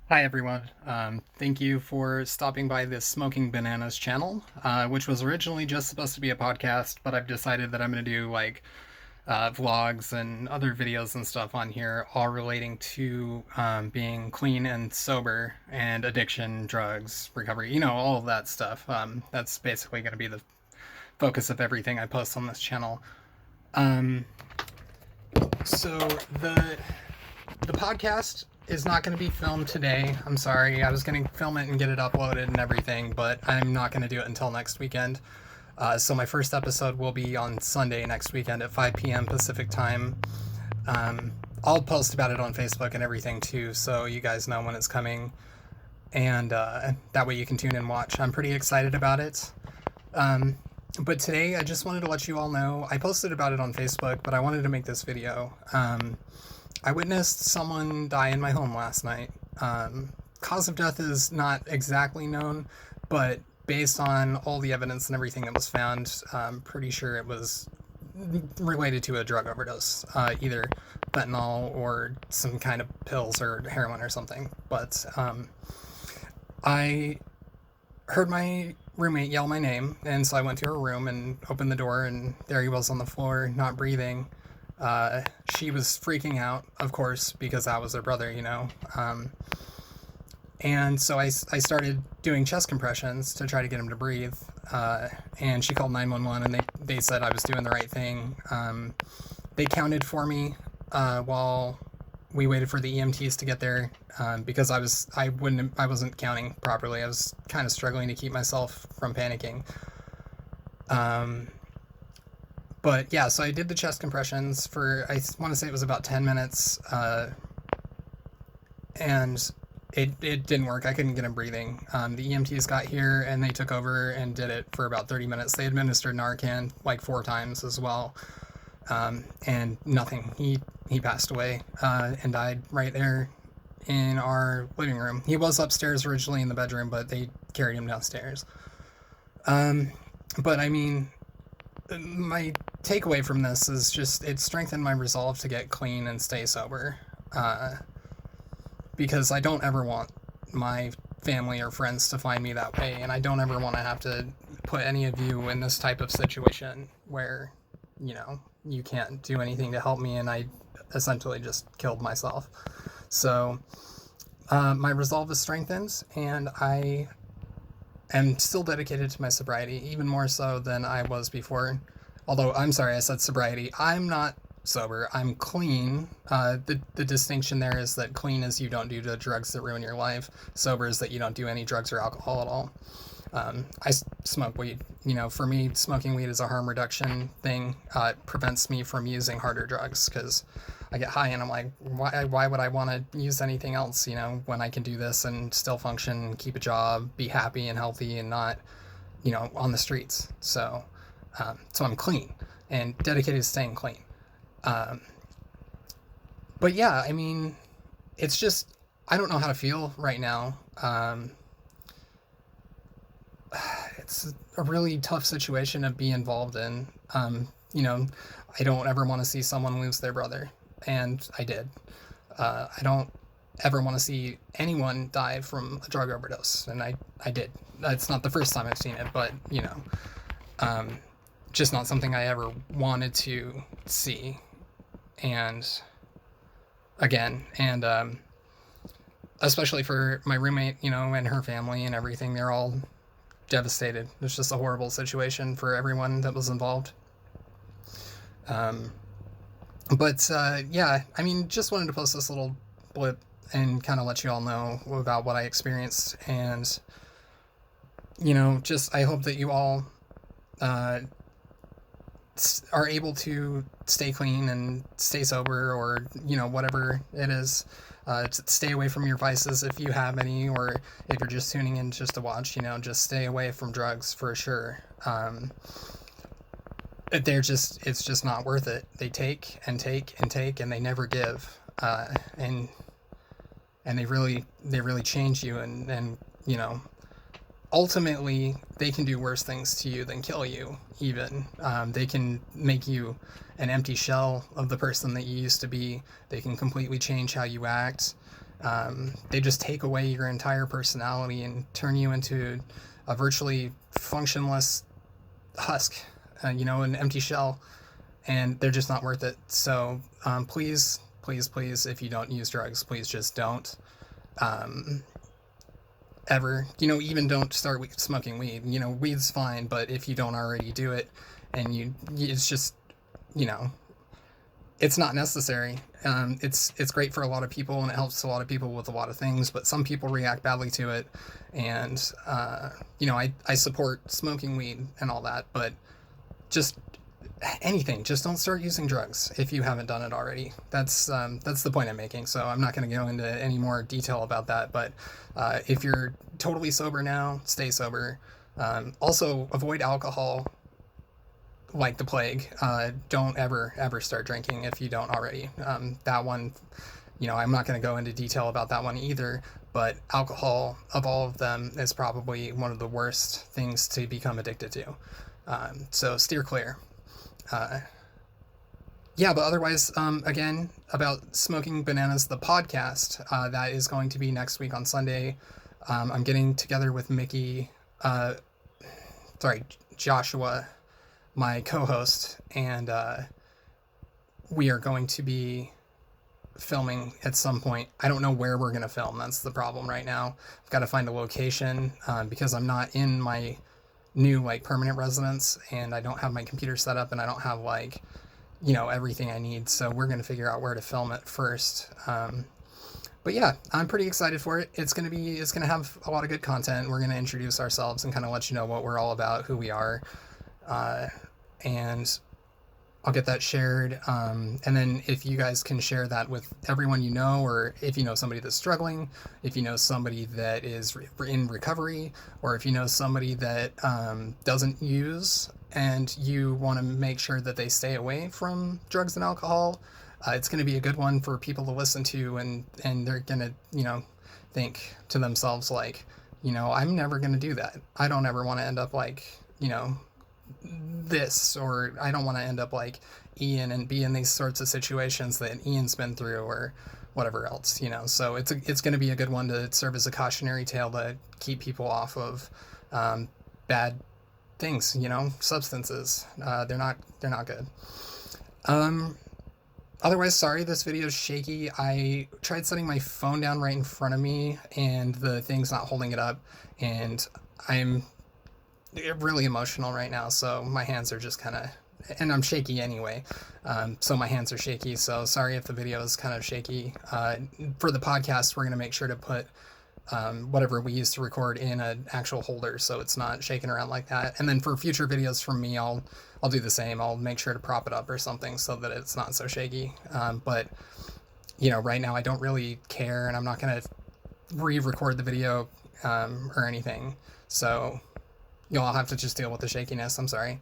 Hi everyone. Thank you for stopping by this Smoking Bananas channel, which was originally just supposed to be a podcast, but I've decided that I'm going to do vlogs and other videos and stuff on here, all relating to being clean and sober and addiction, drugs, recovery, all of that stuff. That's basically going to be the focus of everything I post on this channel. Um, so the podcast is not going to be filmed today. I'm sorry. I was going to film it and get it uploaded and everything, but I'm not going to do it until next weekend. So my first episode will be on Sunday next weekend at 5 p.m. Pacific time. Um, I'll post about it on Facebook and everything too, so you guys know when it's coming, and that way you can tune and watch. I'm pretty excited about it. Um, but today, I just wanted to let you all know. I posted about it on Facebook, but I wanted to make this video. I witnessed someone die in my home last night. Cause of death is not exactly known, but based on all the evidence and everything that was found, I'm pretty sure it was related to a drug overdose, either fentanyl or some kind of pills or heroin or something. But I heard my roommate yell my name, and so I went to her room and opened the door, and there he was on the floor, not breathing. Uh, she was freaking out, of course, because that was her brother. And so I started doing chest compressions to try to get him to breathe. And she called 911, and they said I was doing the right thing. They counted for me while we waited for the EMTs to get there, because I wasn't counting properly. I was kind of struggling to keep myself from panicking. Um, but yeah, so I did the chest compressions for, I want to say it was about 10 minutes, and it didn't work. I couldn't get him breathing. The EMTs got here and they took over and did it for about 30 minutes. They administered Narcan like 4 times as well, and nothing. He passed away and died right there in our living room. He was upstairs originally in the bedroom, but they carried him downstairs. Um, but I mean, my takeaway from this is just it strengthened my resolve to get clean and stay sober. Uh, because I don't ever want my family or friends to find me that way, and I don't ever want to have to put any of you in this type of situation where, you can't do anything to help me, and I essentially just killed myself. So, my resolve is strengthened, and I am still dedicated to my sobriety, even more so than I was before. Although, I'm sorry, I said sobriety. I'm not sober. I'm clean. The distinction there is that clean is you don't do the drugs that ruin your life. Sober is that you don't do any drugs or alcohol at all. I smoke weed. For me, smoking weed is a harm reduction thing. It prevents me from using harder drugs because I get high and I'm like, why would I want to use anything else, when I can do this and still function, keep a job, be happy and healthy and not, on the streets. So I'm clean and dedicated to staying clean. Um, but yeah, I mean, it's just, I don't know how to feel right now. It's a really tough situation to be involved in. I don't ever want to see someone lose their brother, and I did. I don't ever want to see anyone die from a drug overdose, and I did. It's not the first time I've seen it, but, um, just not something I ever wanted to see. And again, and especially for my roommate, and her family and everything, they're all devastated. It's just a horrible situation for everyone that was involved. Um, but yeah, I mean, just wanted to post this little blip and kind of let you all know about what I experienced. And, just I hope that you all uh, are able to stay clean and stay sober, or whatever it is. Stay away from your vices if you have any, or if you're just tuning in just to watch, just stay away from drugs for sure. It's just not worth it. They take and take and take, and they never give. And they really change you, and ultimately they can do worse things to you than kill you. Even they can make you an empty shell of the person that you used to be. They can completely change how you act. They just take away your entire personality and turn you into a virtually functionless husk, an empty shell, and they're just not worth it. So please, please, please, if you don't use drugs, please just don't. Ever, even don't start smoking weed. Weed's fine, but if you don't already do it, and it's just, it's not necessary. It's great for a lot of people, and it helps a lot of people with a lot of things, but some people react badly to it. And I support smoking weed and all that, but just anything, just don't start using drugs if you haven't done it already. That's the point I'm making. So I'm not going to go into any more detail about that, but if you're totally sober now, stay sober. Also avoid alcohol like the plague. Don't ever start drinking if you don't already. That one, I'm not going to go into detail about that one either, but alcohol, of all of them, is probably one of the worst things to become addicted to. So steer clear. But otherwise, again, about Smoking Bananas, the podcast, that is going to be next week on Sunday. I'm getting together with Joshua, my co-host, and we are going to be filming at some point. I don't know where we're going to film. That's the problem right now. I've got to find a location because I'm not in my new permanent residence, and I don't have my computer set up, and I don't have everything I need. So we're going to figure out where to film it first. But yeah, I'm pretty excited for it. It's going to have a lot of good content. We're going to introduce ourselves and kind of let you know what we're all about, who we are. And I'll get that shared. And then if you guys can share that with everyone you know, or if you know somebody that's struggling, if you know somebody that is in recovery, or if you know somebody that doesn't use and you want to make sure that they stay away from drugs and alcohol, it's going to be a good one for people to listen to, and they're going to, think to themselves I'm never going to do that. I don't ever want to end up this, or I don't want to end up like Ian and be in these sorts of situations that Ian's been through, or whatever else, so it's going to be a good one to serve as a cautionary tale to keep people off of bad things, substances. They're not good. Otherwise, sorry, this video is shaky. I tried setting my phone down right in front of me, and the thing's not holding it up, and I'm really emotional right now, so my hands are just kind of, and I'm shaky anyway, so my hands are shaky, so sorry if the video is kind of shaky. For the podcast, we're going to make sure to put whatever we use to record in an actual holder, so it's not shaking around like that. And then for future videos from me, I'll do the same. I'll make sure to prop it up or something so that it's not so shaky. But right now I don't really care, and I'm not going to re-record the video or anything, so you'll all have to just deal with the shakiness. I'm sorry.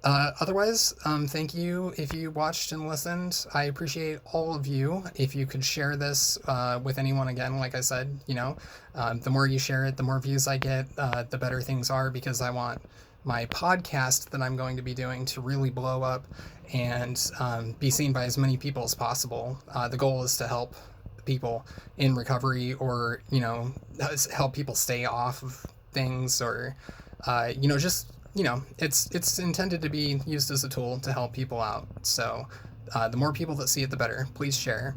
Otherwise, thank you if you watched and listened. I appreciate all of you. If you could share this with anyone, again, like I said, the more you share it, the more views I get, the better things are, because I want my podcast that I'm going to be doing to really blow up and be seen by as many people as possible. The goal is to help people in recovery, or, help people stay off of things, or, it's intended to be used as a tool to help people out. So the more people that see it, the better. Please share.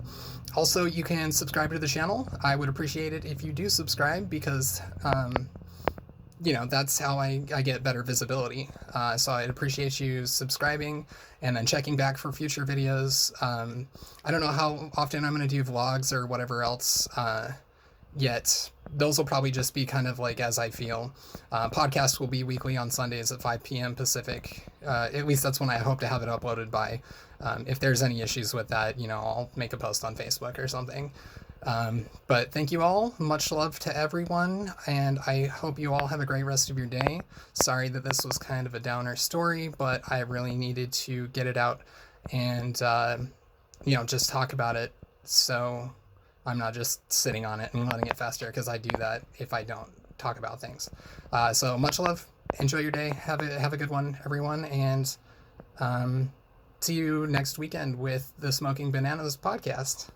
Also, you can subscribe to the channel. I would appreciate it if you do subscribe, because that's how I get better visibility. So I'd appreciate you subscribing and then checking back for future videos. I don't know how often I'm going to do vlogs or whatever else yet. Those will probably just be kind of like as I feel. Podcasts will be weekly on Sundays at 5 p.m. Pacific. At least that's when I hope to have it uploaded by. If there's any issues with that, I'll make a post on Facebook or something. But thank you all. Much love to everyone, and I hope you all have a great rest of your day. Sorry that this was kind of a downer story, but I really needed to get it out and, just talk about it, so I'm not just sitting on it and letting it fester, because I do that if I don't talk about things. So much love. Enjoy your day. Have a good one, everyone, and see you next weekend with the Smoking Bananas podcast.